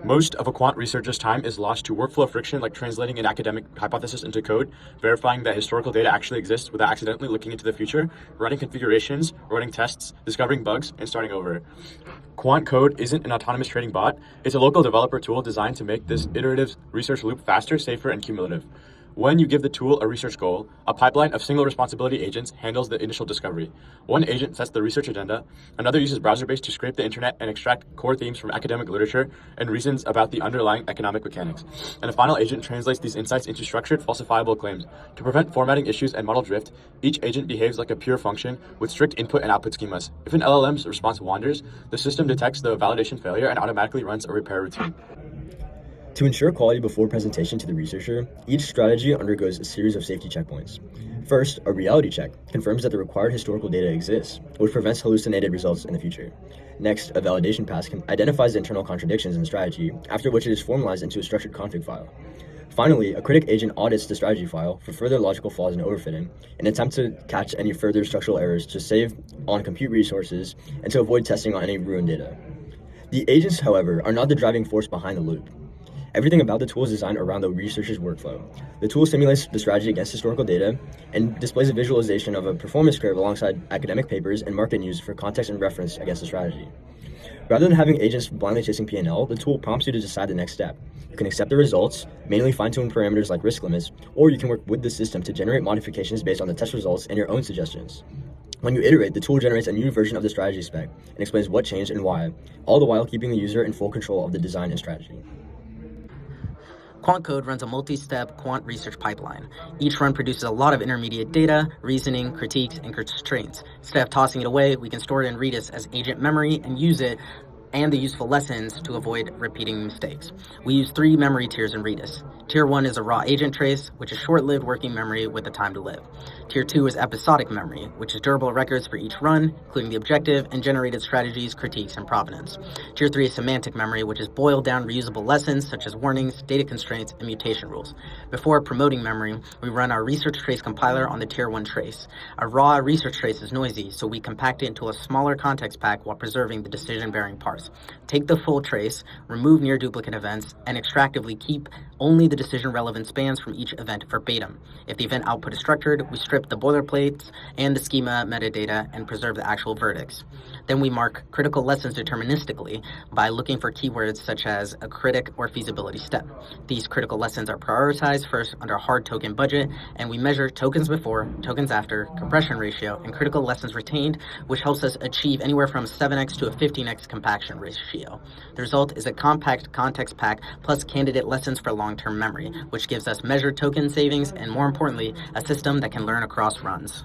Most of a quant researcher's time is lost to workflow friction like translating an academic hypothesis into code, verifying that historical data actually exists without accidentally looking into the future, running configurations, running tests, discovering bugs, and starting over. Quant code isn't an autonomous trading bot. It's a local developer tool designed to make this iterative research loop faster, safer, and cumulative. When you give the tool a research goal, a pipeline of single responsibility agents handles the initial discovery. One agent sets the research agenda, another uses browser-based to scrape the internet and extract core themes from academic literature and reasons about the underlying economic mechanics. And a final agent translates these insights into structured, falsifiable claims. To prevent formatting issues and model drift, each agent behaves like a pure function with strict input and output schemas. If an LLM's response wanders, the system detects the validation failure and automatically runs a repair routine. To ensure quality before presentation to the researcher, each strategy undergoes a series of safety checkpoints. First, a reality check confirms that the required historical data exists, which prevents hallucinated results in the future. Next, a validation pass identifies the internal contradictions in the strategy, after which it is formalized into a structured config file. Finally, a critic agent audits the strategy file for further logical flaws and overfitting, in an attempt to catch any further structural errors to save on compute resources and to avoid testing on any ruined data. The agents, however, are not the driving force behind the loop. Everything about the tool is designed around the researcher's workflow. The tool simulates the strategy against historical data and displays a visualization of a performance curve alongside academic papers and market news for context and reference against the strategy. Rather than having agents blindly chasing P&L, the tool prompts you to decide the next step. You can accept the results, manually fine-tune parameters like risk limits, or you can work with the system to generate modifications based on the test results and your own suggestions. When you iterate, the tool generates a new version of the strategy spec and explains what changed and why, all the while keeping the user in full control of the design and strategy. Quant code runs a multi-step quant research pipeline. Each run produces a lot of intermediate data, reasoning, critiques, and constraints. Instead of tossing it away, we can store it in Redis as agent memory and use it and the useful lessons to avoid repeating mistakes. We use 3 memory tiers in Redis. Tier 1 is a raw agent trace, which is short-lived working memory with the time to live. Tier 2 is episodic memory, which is durable records for each run, including the objective and generated strategies, critiques, and provenance. Tier 3 is semantic memory, which is boiled down reusable lessons such as warnings, data constraints, and mutation rules. Before promoting memory, we run our research trace compiler on the Tier 1 trace. Our raw research trace is noisy, so we compact it into a smaller context pack while preserving the decision-bearing parts. Take the full trace, remove near duplicate events, and extractively keep only the decision-relevant spans from each event verbatim. If the event output is structured, we strip the boilerplates and the schema metadata and preserve the actual verdicts. Then we mark critical lessons deterministically by looking for keywords such as a critic or feasibility step. These critical lessons are prioritized first under hard token budget, and we measure tokens before, tokens after, compression ratio, and critical lessons retained, which helps us achieve anywhere from 7x to a 15x compaction ratio. The result is a compact context pack plus candidate lessons for long-term memory, which gives us measured token savings and, more importantly, a system that can learn across runs.